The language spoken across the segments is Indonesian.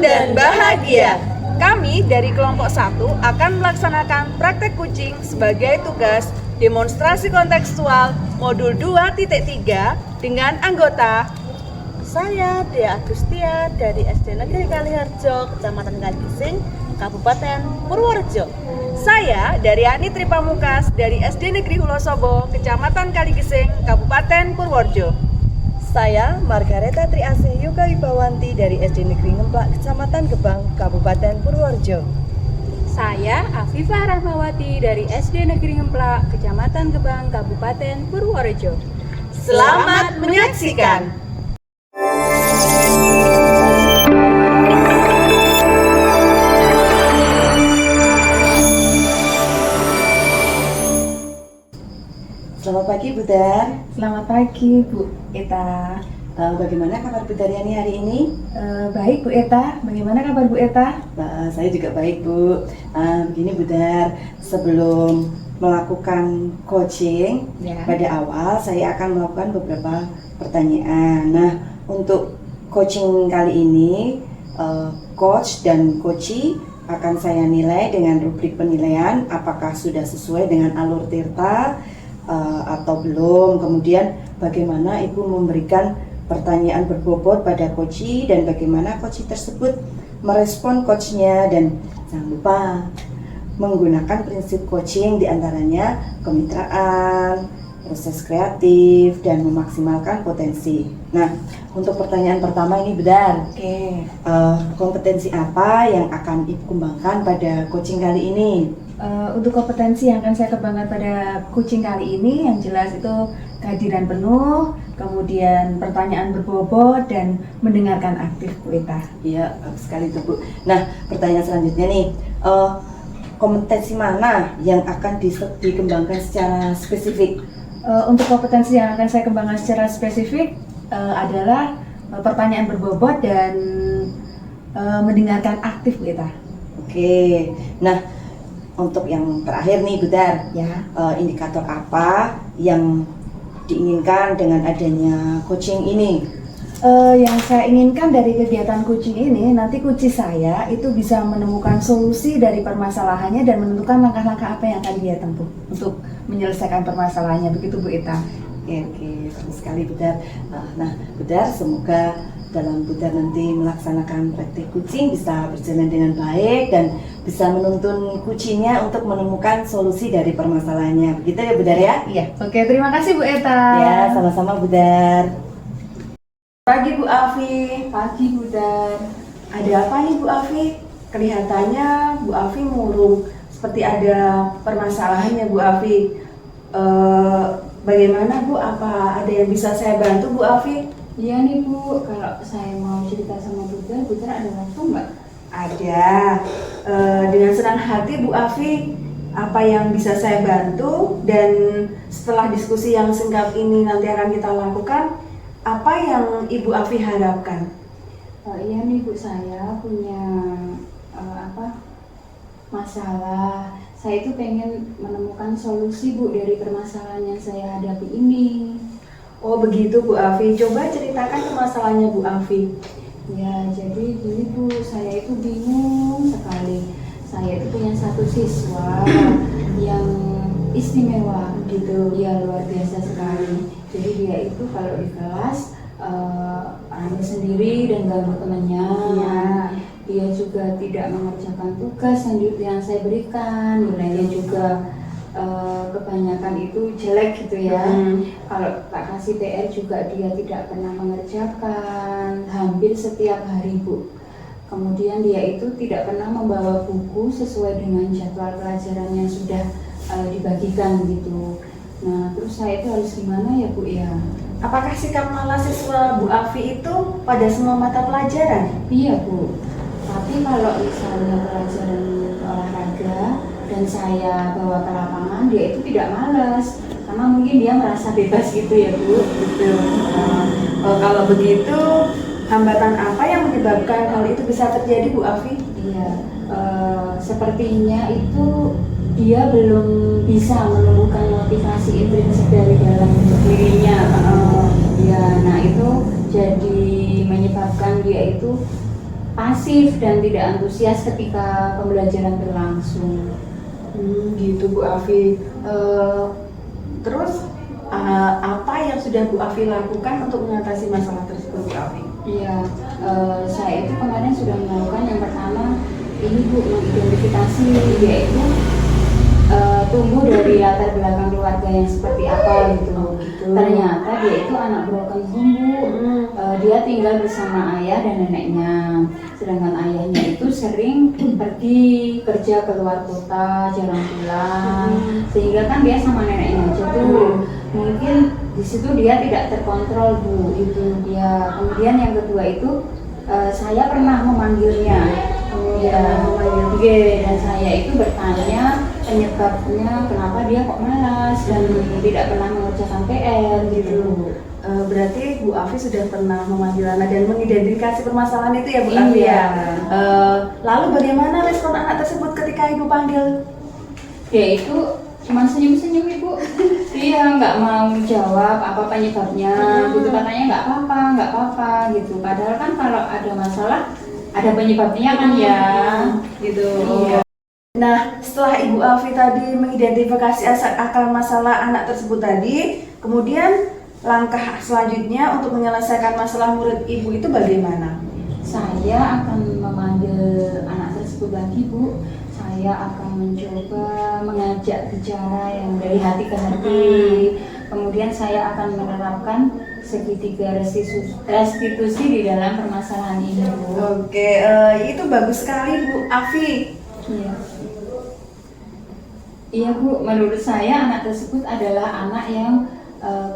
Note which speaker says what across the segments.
Speaker 1: dan bahagia. Kami dari kelompok 1 akan melaksanakan praktek kucing sebagai tugas demonstrasi kontekstual modul 2.3 dengan anggota
Speaker 2: saya Dea Agustia dari SD Negeri Kaliharjo, Kecamatan Kaligising, Kabupaten Purworejo.
Speaker 1: Saya dari Ani Tripamukas dari SD Negeri Hulosobo, Kecamatan Kaligising, Kabupaten Purworejo.
Speaker 2: Saya Margareta Triasih Yuka Wibawanti dari SD Negeri Ngemplak, Kecamatan Gebang, Kabupaten Purworejo.
Speaker 3: Saya Afifah Rahmawati dari SD Negeri Ngemplak, Kecamatan Gebang, Kabupaten Purworejo.
Speaker 1: Selamat menyaksikan.
Speaker 2: Selamat pagi Bu Dar.
Speaker 4: Selamat pagi Bu Eta.
Speaker 2: Bagaimana kabar Bu Daryani hari ini?
Speaker 4: Baik Bu Eta, bagaimana kabar Bu Eta?
Speaker 2: Saya juga baik Bu. Begini Bu Dar, sebelum melakukan coaching pada awal saya akan melakukan beberapa pertanyaan. Nah, untuk coaching kali ini coach dan coachee akan saya nilai dengan rubrik penilaian apakah sudah sesuai dengan alur tirta atau belum. Kemudian bagaimana Ibu memberikan pertanyaan berbobot pada coachee dan bagaimana coachee tersebut merespon coachnya, dan jangan lupa menggunakan prinsip coaching diantaranya kemitraan, proses kreatif, dan memaksimalkan potensi. Nah, untuk pertanyaan pertama ini benar. Kompetensi apa yang akan Ibu kembangkan pada coaching kali ini?
Speaker 4: Untuk kompetensi yang akan saya kembangkan pada coaching kali ini, yang jelas itu kehadiran penuh, kemudian pertanyaan berbobot, dan mendengarkan aktif Bu Eta.
Speaker 2: Iya, bagus sekali itu Bu. Nah, pertanyaan selanjutnya nih, kompetensi mana yang akan dikembangkan secara spesifik?
Speaker 4: Untuk kompetensi yang akan saya kembangkan secara spesifik adalah pertanyaan berbobot dan mendengarkan aktif Bu Eta.
Speaker 2: Oke, nah untuk yang terakhir nih Bu Dar, indikator apa yang diinginkan dengan adanya coaching ini?
Speaker 4: Yang saya inginkan dari kegiatan coaching ini, nanti coachee saya itu bisa menemukan solusi dari permasalahannya dan menentukan langkah-langkah apa yang akan dia tempuh untuk menyelesaikan permasalahannya. Begitu Bu Eta.
Speaker 2: Oke, bagus sekali Bu Dar. Nah Bu Dar, semoga dalam Bu Dar nanti melaksanakan praktik coaching bisa berjalan dengan baik dan bisa menuntun coachingnya untuk menemukan solusi dari permasalahannya. Begitu ya Bu Dar ya?
Speaker 4: Iya. Oke, terima kasih Bu Eta.
Speaker 2: Ya, sama-sama Bu Dar.
Speaker 1: Pagi Bu Afi.
Speaker 4: Pagi Bu Dar.
Speaker 1: Ada apa nih Bu Afi? Kelihatannya Bu Afi murung, seperti ada permasalahannya Bu Afi. Bagaimana Bu? Apa ada yang bisa saya bantu Bu Afi?
Speaker 3: Iya nih Bu, kalau saya mau cerita sama Bu Dar ada waktu nggak?
Speaker 1: Ada. Dengan senang hati Bu Afi, apa yang bisa saya bantu, dan setelah diskusi yang singkat ini nanti akan kita lakukan, apa yang Ibu Afi harapkan?
Speaker 3: Iya nih Bu, saya punya masalah. Saya itu pengen menemukan solusi Bu dari permasalahan yang saya hadapi ini.
Speaker 1: Oh begitu Bu Afi, coba ceritakan permasalahannya Bu Afi.
Speaker 3: Ya, jadi gini Bu, saya itu bingung sekali. Saya itu punya satu siswa yang istimewa gitu, ya luar biasa sekali. Jadi dia itu kalau di kelas hanya sendiri dan ganggu temannya.
Speaker 1: Ya.
Speaker 3: Dia juga tidak mengerjakan tugas yang saya berikan, nilainya juga kebanyakan itu jelek gitu ya. Kalau tak kasih PR juga dia tidak pernah mengerjakan, hampir setiap hari Bu. Kemudian dia itu tidak pernah membawa buku sesuai dengan jadwal pelajaran yang sudah dibagikan gitu. Nah, terus saya itu harus gimana ya Bu ya?
Speaker 1: Apakah sikap malas siswa Bu Afi itu pada semua mata pelajaran?
Speaker 3: Iya Bu, tapi kalau misalnya pelajaran olahraga dan saya bawa ke lapangan, dia itu tidak malas karena mungkin dia merasa bebas gitu ya Bu.
Speaker 1: Betul. Kalau begitu, hambatan apa yang menyebabkan hal itu bisa terjadi Bu Afi?
Speaker 3: Iya, sepertinya itu dia belum bisa menumbuhkan motivasi intrinsik dari dalam dirinya. Ya, nah itu jadi menyebabkan dia itu pasif dan tidak antusias ketika pembelajaran berlangsung.
Speaker 1: Gitu Bu Afi. Terus apa yang sudah Bu Afi lakukan untuk mengatasi masalah tersebut Bu Afi?
Speaker 3: Iya, saya itu kemarin sudah melakukan yang pertama ini Bu, mengidentifikasi dia itu tumbuh dari latar belakang keluarga yang seperti apa gitu. Ternyata dia itu anak broken home Bu. Dia tinggal bersama ayah dan neneknya. Sedangkan ayahnya itu sering pergi kerja ke luar kota, jarang pulang. Sehingga kan dia sama neneknya aja tuh. Mungkin di situ dia tidak terkontrol Bu. Itu dia. Kemudian yang kedua itu saya pernah memanggilnya. Dan saya itu bertanya penyebabnya kenapa dia kok malas dan tidak pernah mengerjakan PR gitu.
Speaker 1: Berarti Bu Afi sudah pernah memanggil anak dan mengidentifikasi permasalahan itu ya Bu Afi
Speaker 3: Iya.
Speaker 1: ya. Lalu bagaimana respon anak tersebut ketika Ibu panggil?
Speaker 3: Dia itu cuma senyum-senyum Ibu. Dia nggak mau jawab apa penyebabnya gitu, katanya nggak apa-apa gitu. Padahal kan kalau ada masalah ada penyebabnya kan ya gitu.
Speaker 1: Iya. Nah, setelah Ibu Afi tadi mengidentifikasi akar masalah anak tersebut tadi, kemudian langkah selanjutnya untuk menyelesaikan masalah murid Ibu itu bagaimana?
Speaker 3: Saya akan memanggil anak tersebut lagi Bu. Saya akan mencoba mengajak bicara yang dari hati ke hati. Kemudian saya akan menerapkan segitiga restitusi di dalam permasalahan ini Bu.
Speaker 1: Oke, itu bagus sekali Bu Afi.
Speaker 3: Iya. Iya Bu, menurut saya anak tersebut adalah anak yang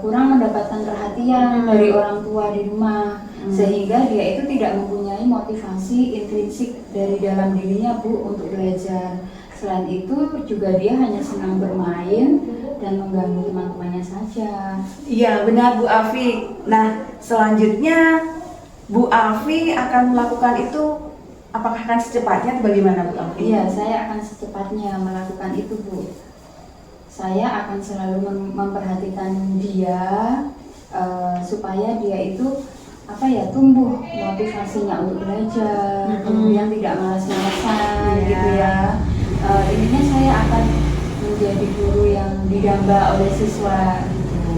Speaker 3: kurang mendapatkan perhatian dari orang tua di rumah, sehingga dia itu tidak mempunyai motivasi intrinsik dari dalam dirinya Bu untuk belajar. Selain itu juga dia hanya senang bermain dan mengganggu teman-temannya saja.
Speaker 1: Iya benar Bu Afi. Nah selanjutnya Bu Afi akan melakukan itu, apakah akan secepatnya atau bagaimana Bu Afi?
Speaker 3: Iya, saya akan secepatnya melakukan itu Bu. Saya akan selalu memperhatikan dia supaya dia itu tumbuh motivasinya untuk belajar, kemudian tidak malas-malasan gitu ya. Intinya saya akan menjadi guru yang didamba oleh siswa gitu.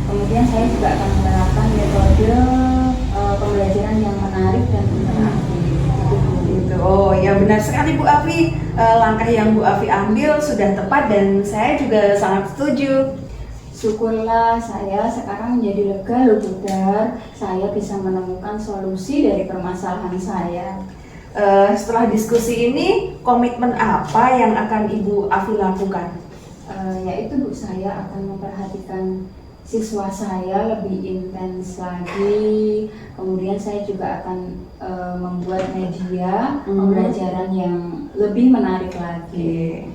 Speaker 3: Kemudian saya juga akan menerapkan metode pembelajaran yang menarik dan interaktif.
Speaker 1: Gitu. Oh ya benar sekali Bu Afi. Langkah yang Bu Afi ambil sudah tepat dan saya juga sangat setuju.
Speaker 3: Syukurlah saya sekarang menjadi lega loh Budar. Saya bisa menemukan solusi dari permasalahan saya.
Speaker 1: Setelah diskusi ini, komitmen apa yang akan Ibu Afi lakukan?
Speaker 3: Yaitu Bu, saya akan memperhatikan siswa saya lebih intens lagi. Kemudian saya juga akan membuat media pembelajaran yang lebih menarik lagi.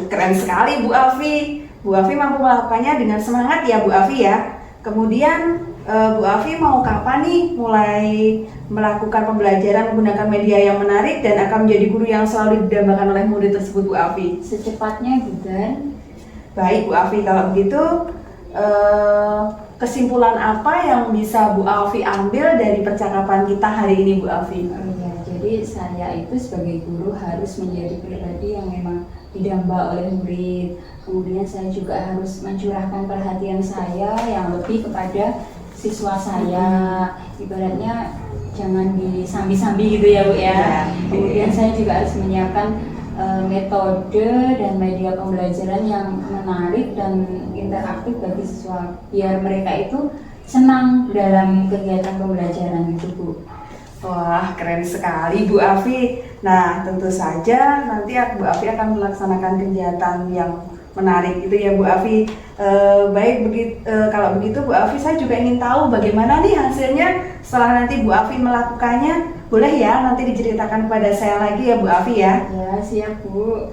Speaker 1: Keren sekali Bu Afi. Bu Afi mampu melakukannya dengan semangat ya Bu Afi ya. Kemudian Bu Afi mau kapan nih mulai melakukan pembelajaran menggunakan media yang menarik dan akan menjadi guru yang selalu didambakan oleh murid tersebut Bu Afi?
Speaker 3: Secepatnya Budar.
Speaker 1: Baik Bu Afi, kalau begitu kesimpulan apa yang bisa Bu Afi ambil dari percakapan kita hari ini Bu Afi?
Speaker 3: Jadi saya itu sebagai guru harus menjadi pribadi yang memang didamba oleh murid. Kemudian saya juga harus mencurahkan perhatian saya yang lebih kepada siswa saya. Ibaratnya jangan disambi-sambi gitu ya Bu ya. Kemudian saya juga harus menyiapkan metode dan media pembelajaran yang menarik dan interaktif bagi siswa biar mereka itu senang dalam kegiatan pembelajaran itu Bu.
Speaker 1: Wah, keren sekali Bu Afi. Nah, tentu saja nanti Bu Afi akan melaksanakan kegiatan yang menarik itu ya Bu Afi. Kalau begitu Bu Afi, saya juga ingin tahu bagaimana nih hasilnya setelah nanti Bu Afi melakukannya. Boleh ya nanti diceritakan kepada saya lagi ya Bu Afi ya?
Speaker 3: Ya, siap Bu.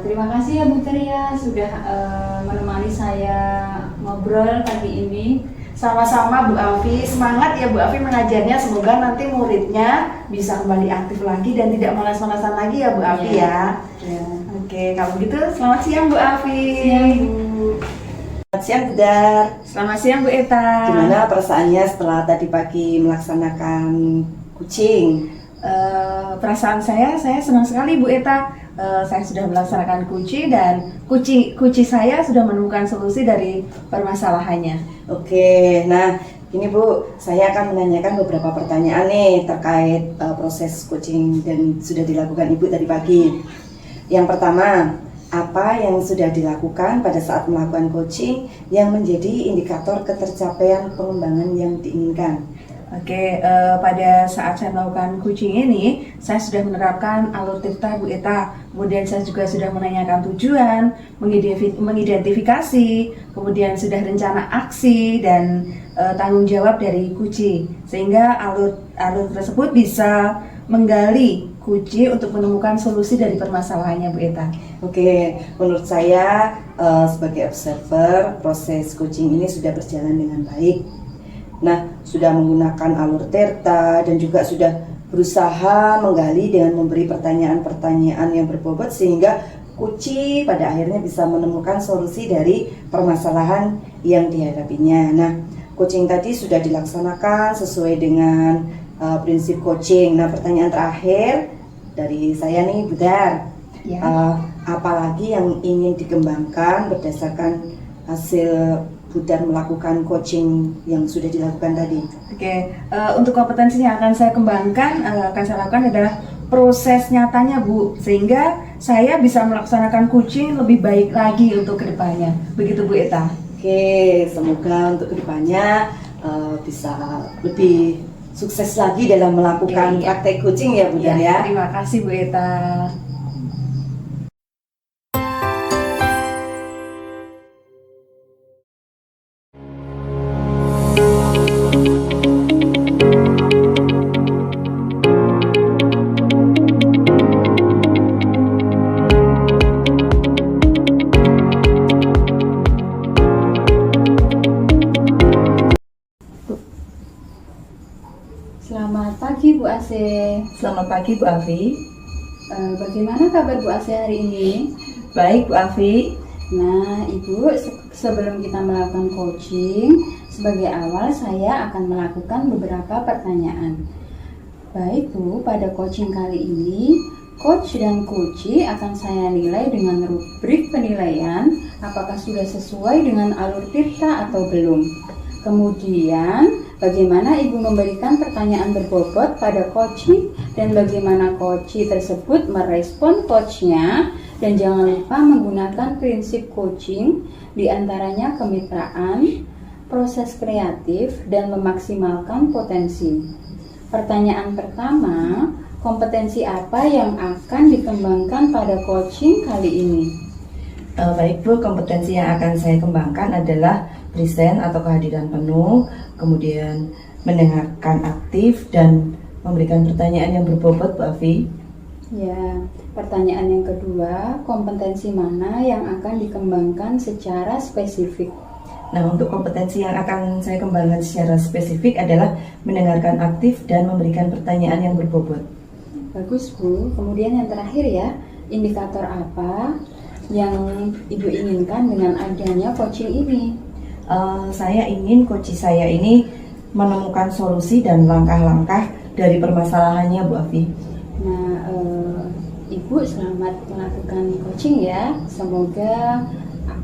Speaker 3: Terima kasih ya Bu Teria sudah menemani saya ngobrol pagi ini.
Speaker 1: Sama-sama Bu Afi, semangat ya Bu Afi mengajarnya, semoga nanti muridnya bisa kembali aktif lagi dan tidak malas-malasan lagi ya Bu Afi ya. Oke, kalau begitu selamat siang Bu Afi.
Speaker 3: Siang Bu.
Speaker 2: Selamat siang Budar.
Speaker 1: Selamat siang Bu Eta.
Speaker 2: Gimana perasaannya setelah tadi pagi melaksanakan kucing?
Speaker 4: Perasaan saya senang sekali Bu Eta. Saya sudah melaksanakan kuci dan kuci saya sudah menemukan solusi dari permasalahannya.
Speaker 2: Oke, nah ini Bu, saya akan menanyakan beberapa pertanyaan nih terkait proses coaching dan sudah dilakukan Ibu tadi pagi. Yang pertama, apa yang sudah dilakukan pada saat melakukan coaching yang menjadi indikator ketercapaian pengembangan yang diinginkan?
Speaker 4: Oke, pada saat saya melakukan coaching ini, saya sudah menerapkan alur tirta Bu Eta. Kemudian saya juga sudah menanyakan tujuan, mengidentifikasi, kemudian sudah rencana aksi dan tanggung jawab dari kuci. Sehingga alur tersebut bisa menggali kuci untuk menemukan solusi dari permasalahannya Bu Eta.
Speaker 2: Oke, menurut saya sebagai observer, proses coaching ini sudah berjalan dengan baik. Nah, sudah menggunakan alur tirta dan juga sudah berusaha menggali dengan memberi pertanyaan-pertanyaan yang berbobot sehingga kuci pada akhirnya bisa menemukan solusi dari permasalahan yang dihadapinya. Nah, coaching tadi sudah dilaksanakan sesuai dengan prinsip coaching. Nah, pertanyaan terakhir dari saya nih, Budar.
Speaker 4: Ya.
Speaker 2: Apalagi yang ingin dikembangkan berdasarkan hasil Budar melakukan coaching yang sudah dilakukan tadi?
Speaker 4: Oke, untuk kompetensi yang akan saya kembangkan, akan saya lakukan adalah proses nyatanya Bu, sehingga saya bisa melaksanakan coaching lebih baik lagi untuk kedepannya. Begitu Bu Eta.
Speaker 2: Oke, semoga untuk kedepannya bisa lebih sukses lagi dalam melakukan
Speaker 4: Iya.
Speaker 2: praktek coaching ya Budar ya.
Speaker 4: Terima kasih Bu Eta.
Speaker 3: Selamat pagi Bu Ase.
Speaker 4: Selamat pagi Bu Afi.
Speaker 3: Bagaimana kabar Bu Ase hari ini?
Speaker 4: Baik Bu Afi.
Speaker 3: Nah, Ibu, sebelum kita melakukan coaching, sebagai awal saya akan melakukan beberapa pertanyaan. Baik Bu, pada coaching kali ini, coach dan coachee akan saya nilai dengan rubrik penilaian apakah sudah sesuai dengan alur tirta atau belum. Kemudian, bagaimana Ibu memberikan pertanyaan berbobot pada coachee dan bagaimana coachee tersebut merespon coachnya, dan jangan lupa menggunakan prinsip coaching diantaranya kemitraan, proses kreatif, dan memaksimalkan potensi. Pertanyaan pertama, kompetensi apa yang akan dikembangkan pada coaching kali ini?
Speaker 5: Baik Bu, kompetensi yang akan saya kembangkan adalah present atau kehadiran penuh, kemudian mendengarkan aktif dan memberikan pertanyaan yang berbobot Bu Afi.
Speaker 3: Ya, pertanyaan yang kedua, kompetensi mana yang akan dikembangkan secara spesifik?
Speaker 5: Nah, untuk kompetensi yang akan saya kembangkan secara spesifik adalah mendengarkan aktif dan memberikan pertanyaan yang berbobot.
Speaker 3: Bagus Bu, kemudian yang terakhir ya, indikator apa yang Ibu inginkan dengan adanya coaching ini?
Speaker 5: Saya ingin coach saya ini menemukan solusi dan langkah-langkah dari permasalahannya Bu Afi.
Speaker 3: Nah, Ibu selamat melakukan coaching ya. Semoga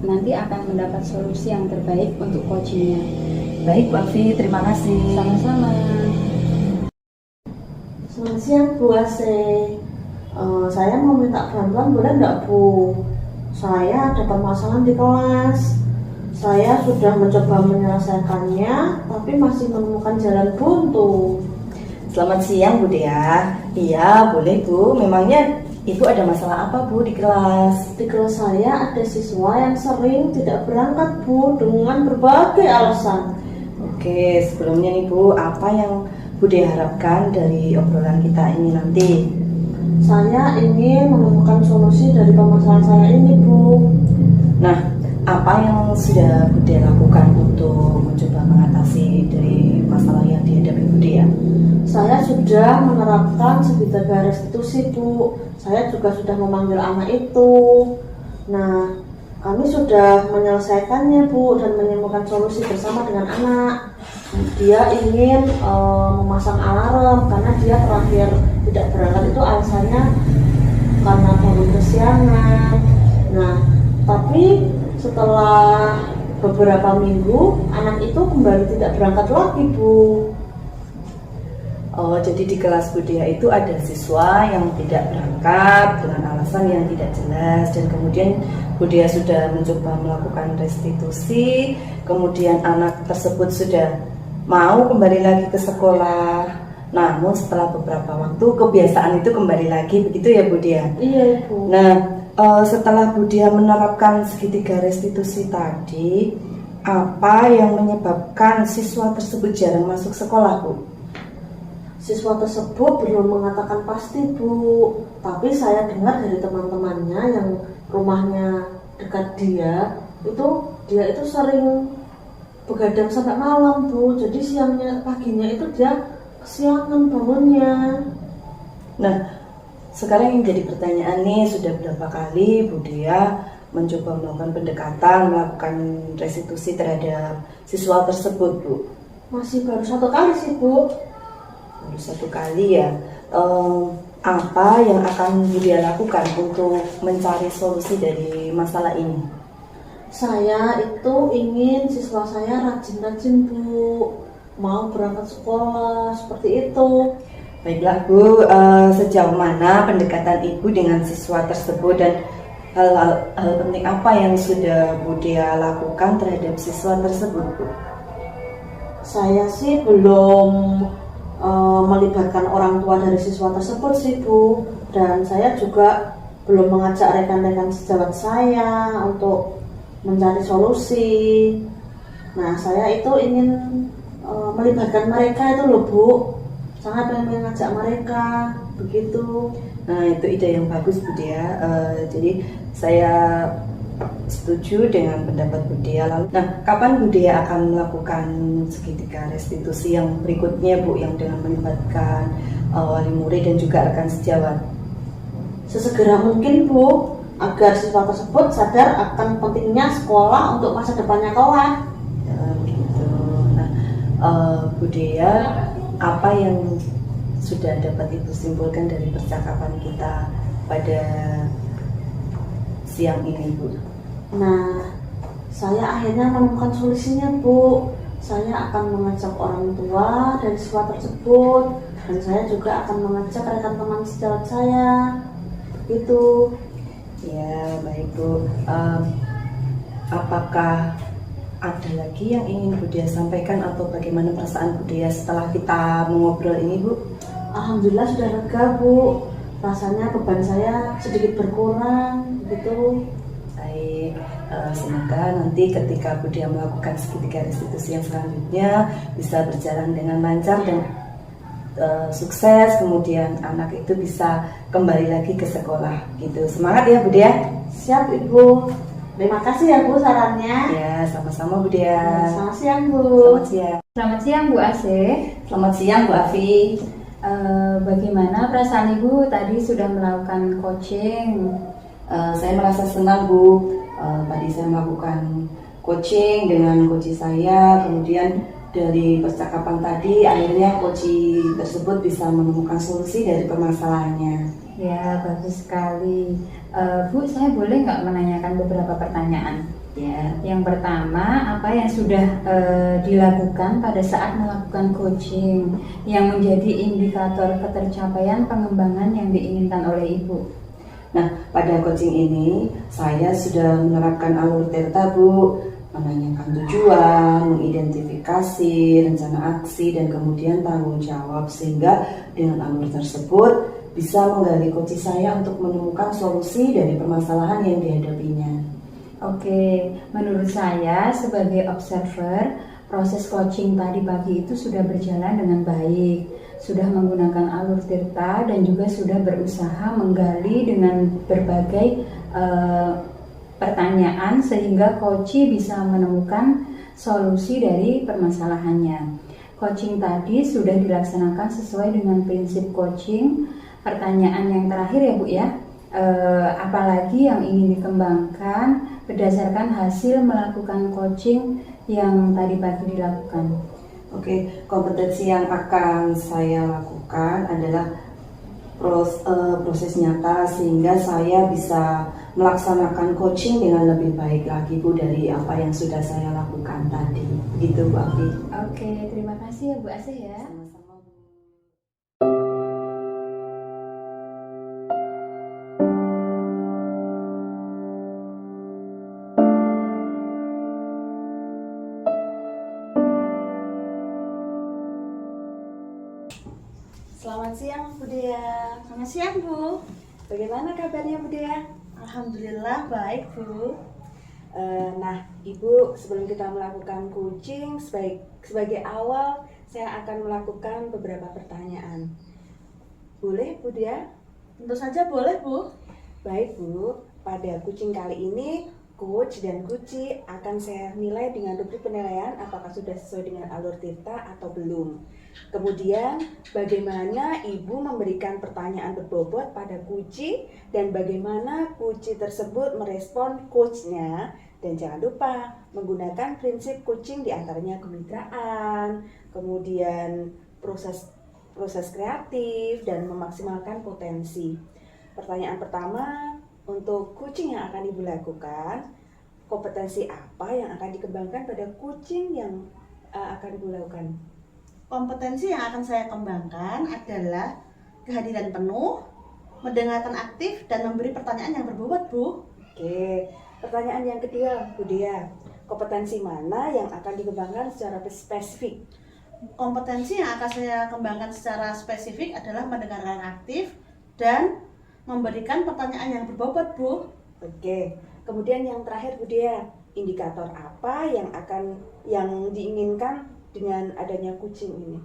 Speaker 3: nanti akan mendapat solusi yang terbaik untuk coachingnya.
Speaker 5: Baik Bu Afi, terima kasih.
Speaker 3: Sama-sama.
Speaker 6: Selamat siang Bu Ase. Saya mau minta bantuan boleh nggak Bu? Saya ada permasalahan di kelas. Saya sudah mencoba menyelesaikannya, tapi masih menemukan jalan buntu.
Speaker 2: Selamat siang Bu Dea. Iya boleh Bu, memangnya Ibu ada masalah apa Bu di kelas?
Speaker 6: Di kelas saya ada siswa yang sering tidak berangkat Bu dengan berbagai alasan.
Speaker 2: Oke, sebelumnya nih Bu, apa yang Bu Dea harapkan dari obrolan kita ini nanti?
Speaker 6: Saya ingin menemukan solusi dari permasalahan saya ini Bu.
Speaker 2: Nah, apa yang sudah Bu Dea lakukan untuk mencoba mengatasi dari masalah yang dihadapi Bu Dea?
Speaker 6: Saya sudah menerapkan segitiga restitusi Bu. Saya juga sudah memanggil anak itu. Nah, kami sudah menyelesaikannya Bu dan menemukan solusi bersama dengan anak. dia ingin memasang alarm karena dia terakhir tidak berangkat itu alasannya karena bangun kesiangan. Nah, tapi setelah beberapa minggu anak itu kembali tidak berangkat lagi, Bu.
Speaker 2: Oh, jadi di kelas Budia itu ada siswa yang tidak berangkat dengan alasan yang tidak jelas, dan kemudian Budia sudah mencoba melakukan restitusi, kemudian anak tersebut sudah mau kembali lagi ke sekolah, namun setelah beberapa waktu kebiasaan itu kembali lagi, begitu ya Budia?
Speaker 6: Iya, Ibu.
Speaker 2: Nah, setelah Budia menerapkan segitiga restitusi tadi, apa yang menyebabkan siswa tersebut jarang masuk sekolah, Bu?
Speaker 6: Siswa tersebut belum mengatakan pasti, Bu. Tapi saya dengar dari teman-temannya yang rumahnya dekat dia itu sering begadang sampai malam, Bu. Jadi paginya itu dia kesiangan bangunnya.
Speaker 2: Nah, sekarang yang jadi pertanyaan nih, sudah berapa kali Budia mencoba melakukan pendekatan, melakukan restitusi terhadap siswa tersebut, Bu?
Speaker 6: Masih baru 1 kali sih, Bu.
Speaker 2: Baru 1 kali ya. Apa yang akan Budia lakukan untuk mencari solusi dari masalah ini?
Speaker 6: Saya itu ingin siswa saya rajin-rajin, Bu. Mau berangkat sekolah, seperti itu.
Speaker 2: Baiklah Bu, sejauh mana pendekatan Ibu dengan siswa tersebut, dan hal penting apa yang sudah Budia lakukan terhadap siswa tersebut, Bu?
Speaker 6: Saya sih belum melibatkan orang tua dari siswa tersebut sih, Bu. Dan saya juga belum mengajak rekan-rekan sejawat saya untuk mencari solusi. Nah, saya itu ingin melibatkan mereka itu loh, Bu. Sangat pengen mengajak mereka, begitu.
Speaker 2: Nah, itu ide yang bagus Budia. Jadi saya setuju dengan pendapat Budia. Lalu, nah, kapan Budia akan melakukan segitiga restitusi yang berikutnya, Bu, yang dengan melibatkan wali murid dan juga rekan sejawat?
Speaker 6: Sesegera mungkin, Bu, agar siswa tersebut sadar akan pentingnya sekolah untuk masa depannya kelak.
Speaker 2: Ya, gitu. Nah, Budia, apa yang sudah dapat Ibu simpulkan dari percakapan kita pada siang ini, Bu?
Speaker 6: Nah, saya akhirnya menemukan solusinya, Bu. Saya akan mengajak orang tua dari siswa tersebut, dan saya juga akan mengajak rekan teman sejawat saya. Begitu.
Speaker 2: Ya, baik Bu. Apakah ada lagi yang ingin Budia sampaikan atau bagaimana perasaan Budia setelah kita mengobrol ini, Bu?
Speaker 6: Alhamdulillah sudah lega, Bu. Rasanya beban saya sedikit berkurang, begitu.
Speaker 2: Baik, semoga nanti ketika Budia melakukan segitiga restitusi yang selanjutnya bisa berjalan dengan lancar dan sukses, kemudian anak itu bisa kembali lagi ke sekolah gitu. Semangat ya Budia.
Speaker 6: Siap, Ibu. Terima kasih ya, Bu, sarannya.
Speaker 2: Ya, sama-sama Budia.
Speaker 6: Selamat siang, Bu.
Speaker 2: Selamat siang.
Speaker 3: Selamat siang Bu Ase.
Speaker 2: Selamat siang Bu Afi.
Speaker 3: Bagaimana perasaan Ibu tadi sudah melakukan coaching?
Speaker 2: Saya merasa senang Bu. Tadi saya melakukan coaching dengan coach saya, kemudian dari percakapan tadi akhirnya coach tersebut bisa menemukan solusi dari permasalahannya.
Speaker 3: Ya, bagus sekali. Bu, saya boleh nggak menanyakan beberapa pertanyaan?
Speaker 2: Ya.
Speaker 3: Yang pertama, apa yang sudah dilakukan pada saat melakukan coaching yang menjadi indikator ketercapaian pengembangan yang diinginkan oleh Ibu?
Speaker 2: Nah, pada coaching ini saya sudah menerapkan alur Tirta, Bu, menanyakan tujuan, mengidentifikasi rencana aksi, dan kemudian tanggung jawab, sehingga dengan alur tersebut bisa menggali coach saya untuk menemukan solusi dari permasalahan yang dihadapinya.
Speaker 3: Oke, menurut saya sebagai observer, proses coaching tadi pagi itu sudah berjalan dengan baik, sudah menggunakan alur Tirta dan juga sudah berusaha menggali dengan berbagai pertanyaan sehingga coach bisa menemukan solusi dari permasalahannya. Coaching tadi sudah dilaksanakan sesuai dengan prinsip coaching. Pertanyaan yang terakhir ya Bu ya, apalagi yang ingin dikembangkan berdasarkan hasil melakukan coaching yang tadi pagi dilakukan?
Speaker 2: Oke, kompetensi yang akan saya lakukan adalah proses nyata sehingga saya bisa melaksanakan coaching dengan lebih baik lagi Bu dari apa yang sudah saya lakukan tadi. Begitu Bu Afi.
Speaker 3: Oke, terima kasih ya Bu Asih ya.
Speaker 2: Sama-sama Bu.
Speaker 1: Selamat siang Bu Dea.
Speaker 6: Selamat siang Bu.
Speaker 1: Bagaimana kabarnya Bu Dea?
Speaker 6: Alhamdulillah baik Bu.
Speaker 1: Nah, Ibu, sebelum kita melakukan coaching, sebagai awal saya akan melakukan beberapa pertanyaan. Boleh, Bu Dia?
Speaker 6: Tentu saja boleh Bu.
Speaker 1: Baik, Bu. Pada coaching kali ini, coach dan coachee akan saya nilai dengan rubrik penilaian apakah sudah sesuai dengan alur Tirta atau belum. Kemudian, bagaimana Ibu memberikan pertanyaan berbobot pada coachee dan bagaimana coachee tersebut merespon coachnya. Dan jangan lupa menggunakan prinsip coaching diantaranya kemitraan, kemudian proses kreatif, dan memaksimalkan potensi. Pertanyaan pertama, untuk coaching yang akan Ibu lakukan, kompetensi apa yang akan dikembangkan pada coaching yang akan Ibu lakukan?
Speaker 6: Kompetensi yang akan saya kembangkan adalah kehadiran penuh, mendengarkan aktif, dan memberi pertanyaan yang berbobot Bu.
Speaker 1: Oke, pertanyaan yang kedua, Bu Dia. Kompetensi mana yang akan dikembangkan secara spesifik?
Speaker 6: Kompetensi yang akan saya kembangkan secara spesifik adalah mendengarkan aktif dan memberikan pertanyaan yang berbobot Bu.
Speaker 1: Oke, kemudian yang terakhir Bu Dia, indikator apa yang diinginkan dengan adanya coaching ini?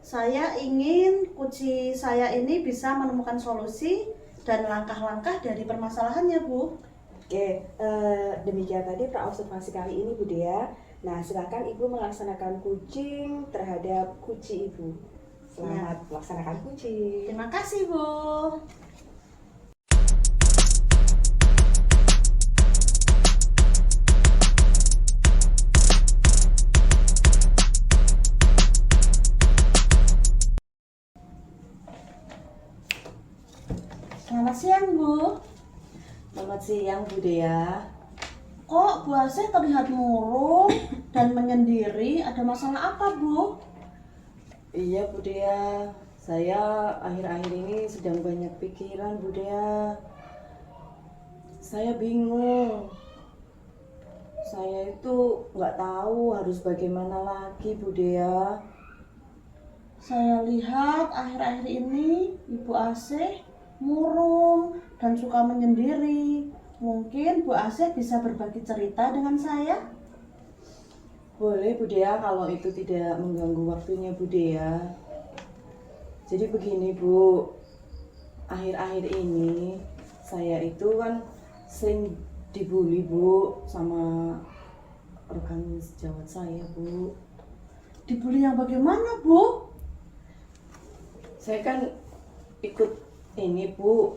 Speaker 6: Saya ingin coaching saya ini bisa menemukan solusi dan langkah-langkah dari permasalahannya Bu.
Speaker 1: Oke, demikian tadi praobservasi kali ini Bu Dea. Nah, silakan Ibu melaksanakan coaching terhadap coachee Ibu. Selamat melaksanakan coaching.
Speaker 6: Terima kasih Bu. Selamat siang Bu.
Speaker 2: Selamat siang Bu Dea.
Speaker 6: Kok Bu Asih terlihat murung dan menyendiri? Ada masalah apa Bu?
Speaker 2: Iya Bu Dea, saya akhir-akhir ini sedang banyak pikiran Bu Dea. Saya bingung. Saya itu nggak tahu harus bagaimana lagi Bu Dea.
Speaker 6: Saya lihat akhir-akhir ini Ibu Asih murung dan suka menyendiri. Mungkin Bu Asih bisa berbagi cerita dengan saya?
Speaker 2: Boleh Bu Dea kalau itu tidak mengganggu waktunya Bu Dea. Jadi begini Bu, akhir-akhir ini saya itu kan sering dibully Bu sama rekan sejawat saya Bu.
Speaker 6: Dibully yang bagaimana Bu?
Speaker 2: Saya kan ikut ini Bu,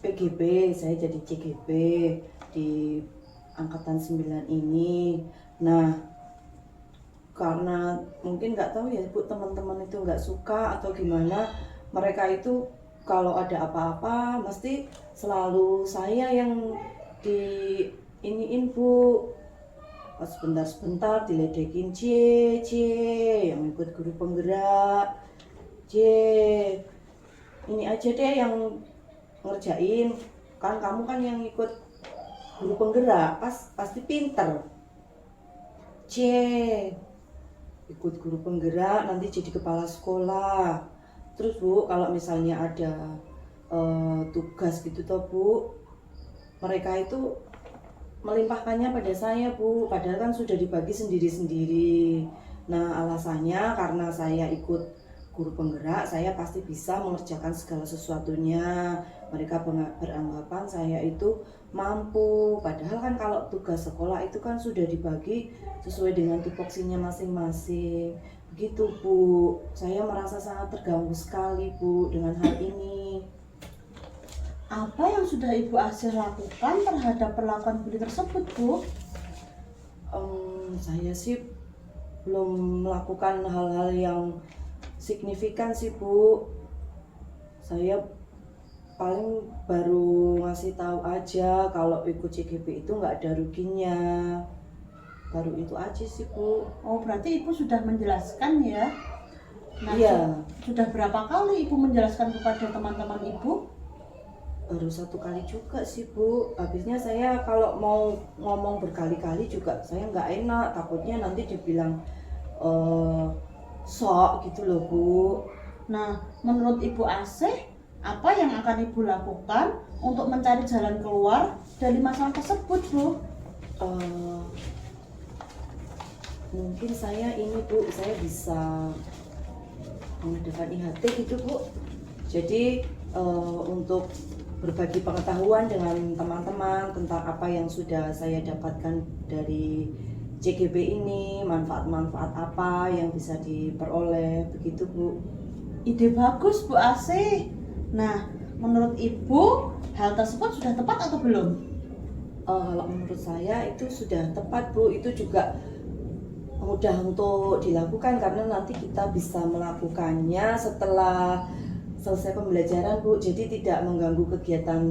Speaker 2: PGB, saya jadi CGB di angkatan 9 ini. Nah, karena mungkin nggak tahu ya Bu, teman-teman itu nggak suka atau gimana, mereka itu kalau ada apa-apa mesti selalu saya yang di iniin Bu. Pas sebentar-sebentar diledekin, C, yang ikut guru penggerak, C, ini aja deh yang ngerjain, kan kamu kan yang ikut guru penggerak, pasti pinter. C, ikut guru penggerak nanti jadi kepala sekolah. Terus Bu, kalau misalnya ada tugas gitu toh Bu, mereka itu melimpahkannya pada saya Bu, padahal kan sudah dibagi sendiri-sendiri. Nah, alasannya karena saya ikut guru penggerak, saya pasti bisa mengerjakan segala sesuatunya. Mereka beranggapan saya itu mampu, padahal kan kalau tugas sekolah itu kan sudah dibagi sesuai dengan tupoksinya masing-masing. Begitu Bu, saya merasa sangat terganggu sekali Bu dengan hal ini.
Speaker 6: Apa yang sudah Ibu Asih lakukan terhadap perlakuan bully tersebut Bu?
Speaker 2: Saya sih belum melakukan hal-hal yang signifikan sih Bu. Saya paling baru ngasih tahu aja kalau ikut CGP itu nggak ada ruginya. Baru itu aja sih Bu.
Speaker 6: Oh, berarti Ibu sudah menjelaskan ya? Nah,
Speaker 2: Iya.
Speaker 6: sudah berapa kali Ibu menjelaskan kepada teman-teman Ibu?
Speaker 2: Baru 1 kali juga sih Bu. Habisnya saya kalau mau ngomong berkali-kali juga saya nggak enak, takutnya nanti dibilang sok gitu loh Bu.
Speaker 6: Nah, menurut Ibu Asih, apa yang akan Ibu lakukan untuk mencari jalan keluar dari masalah tersebut, Bu?
Speaker 2: Mungkin saya ini Bu, saya bisa mengadakan IHT gitu Bu. Jadi untuk berbagi pengetahuan dengan teman-teman tentang apa yang sudah saya dapatkan dari CGP ini, manfaat-manfaat apa yang bisa diperoleh, begitu Bu.
Speaker 6: Ide bagus, Bu Asih. Nah, menurut Ibu, hal tersebut sudah tepat atau belum?
Speaker 2: Kalau menurut saya itu sudah tepat Bu, itu juga mudah untuk dilakukan karena nanti kita bisa melakukannya setelah selesai pembelajaran Bu, jadi tidak mengganggu kegiatan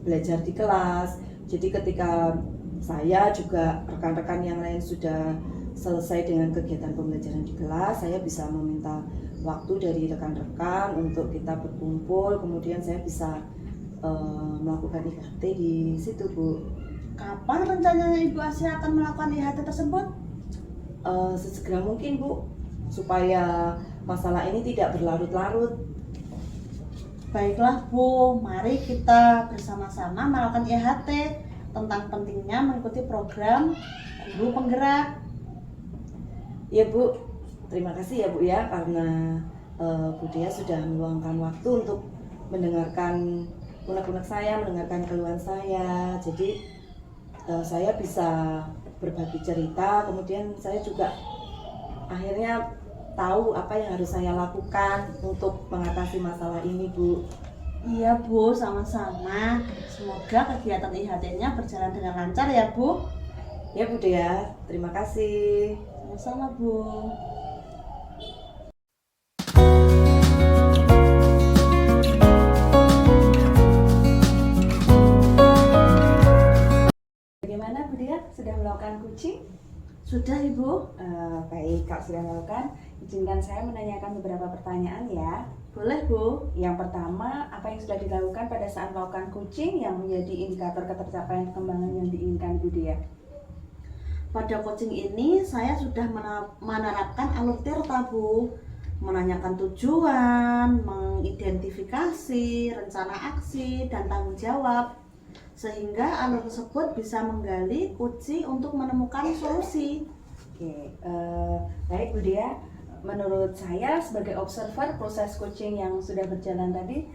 Speaker 2: belajar di kelas. Jadi ketika saya juga rekan-rekan yang lain sudah selesai dengan kegiatan pembelajaran di kelas, saya bisa meminta waktu dari rekan-rekan untuk kita berkumpul, kemudian saya bisa melakukan IHT di situ Bu.
Speaker 6: Kapan rencananya Ibu Asih akan melakukan IHT tersebut?
Speaker 2: Sesegera mungkin Bu, supaya masalah ini tidak berlarut-larut.
Speaker 6: Baiklah Bu, mari kita bersama-sama melakukan IHT tentang pentingnya mengikuti program Guru Penggerak.
Speaker 2: Ya Bu, terima kasih ya Bu ya, karena Bu Dea sudah meluangkan waktu untuk mendengarkan unek-unek saya, mendengarkan keluhan saya. Jadi saya bisa berbagi cerita, kemudian saya juga akhirnya tahu apa yang harus saya lakukan untuk mengatasi masalah ini Bu.
Speaker 6: Iya Bu, sama-sama. Semoga kegiatan IHT-nya berjalan dengan lancar ya Bu.
Speaker 2: Ya Bu Dea, terima kasih.
Speaker 6: Sama-sama Bu.
Speaker 1: Bagaimana Bu Dia? Sudah melakukan coaching?
Speaker 6: Sudah Ibu?
Speaker 1: Baik, kalau sudah melakukan, izinkan saya menanyakan beberapa pertanyaan ya.
Speaker 6: Boleh Bu.
Speaker 1: Yang pertama, apa yang sudah dilakukan pada saat melakukan coaching yang menjadi indikator ketercapaian perkembangan yang diinginkan Bu Dia?
Speaker 6: Pada coaching ini saya sudah menerapkan alur tirta Bu. Menanyakan tujuan, mengidentifikasi, rencana aksi, dan tanggung jawab. Sehingga alur tersebut bisa menggali kunci untuk menemukan solusi.
Speaker 1: Oke, baik Bu Dia. Menurut saya sebagai observer proses coaching yang sudah berjalan tadi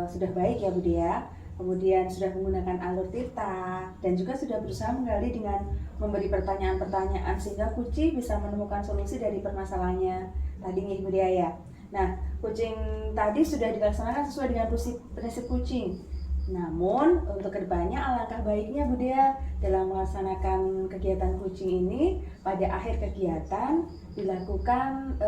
Speaker 1: sudah baik ya Bu Dia. Kemudian sudah menggunakan alur tirta dan juga sudah berusaha menggali dengan memberi pertanyaan-pertanyaan sehingga kunci bisa menemukan solusi dari permasalahannya tadi nih Bu Dia ya. Nah, coaching tadi sudah dilaksanakan sesuai dengan prinsip coaching. Namun untuk kedepannya alangkah baiknya Bu Dea dalam melaksanakan kegiatan coaching ini pada akhir kegiatan dilakukan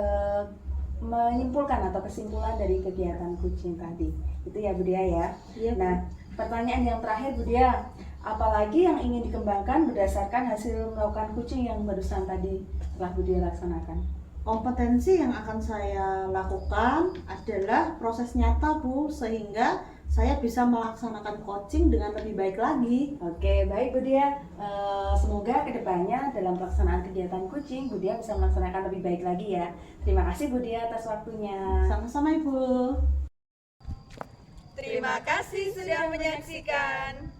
Speaker 1: menyimpulkan atau kesimpulan dari kegiatan coaching tadi. Itu ya Bu Dea ya.
Speaker 6: Iya, Bu.
Speaker 1: Nah, pertanyaan yang terakhir Bu Dea, apalagi yang ingin dikembangkan berdasarkan hasil melakukan coaching yang barusan tadi telah Bu Dea laksanakan?
Speaker 6: Kompetensi yang akan saya lakukan adalah proses nyata Bu, sehingga saya bisa melaksanakan coaching dengan lebih baik lagi.
Speaker 1: Oke, baik Bu Dia. Semoga kedepannya dalam pelaksanaan kegiatan coaching, Bu Dia bisa melaksanakan lebih baik lagi ya. Terima kasih Bu Dia atas waktunya.
Speaker 6: Sama-sama Ibu.
Speaker 7: Terima kasih sudah menyaksikan.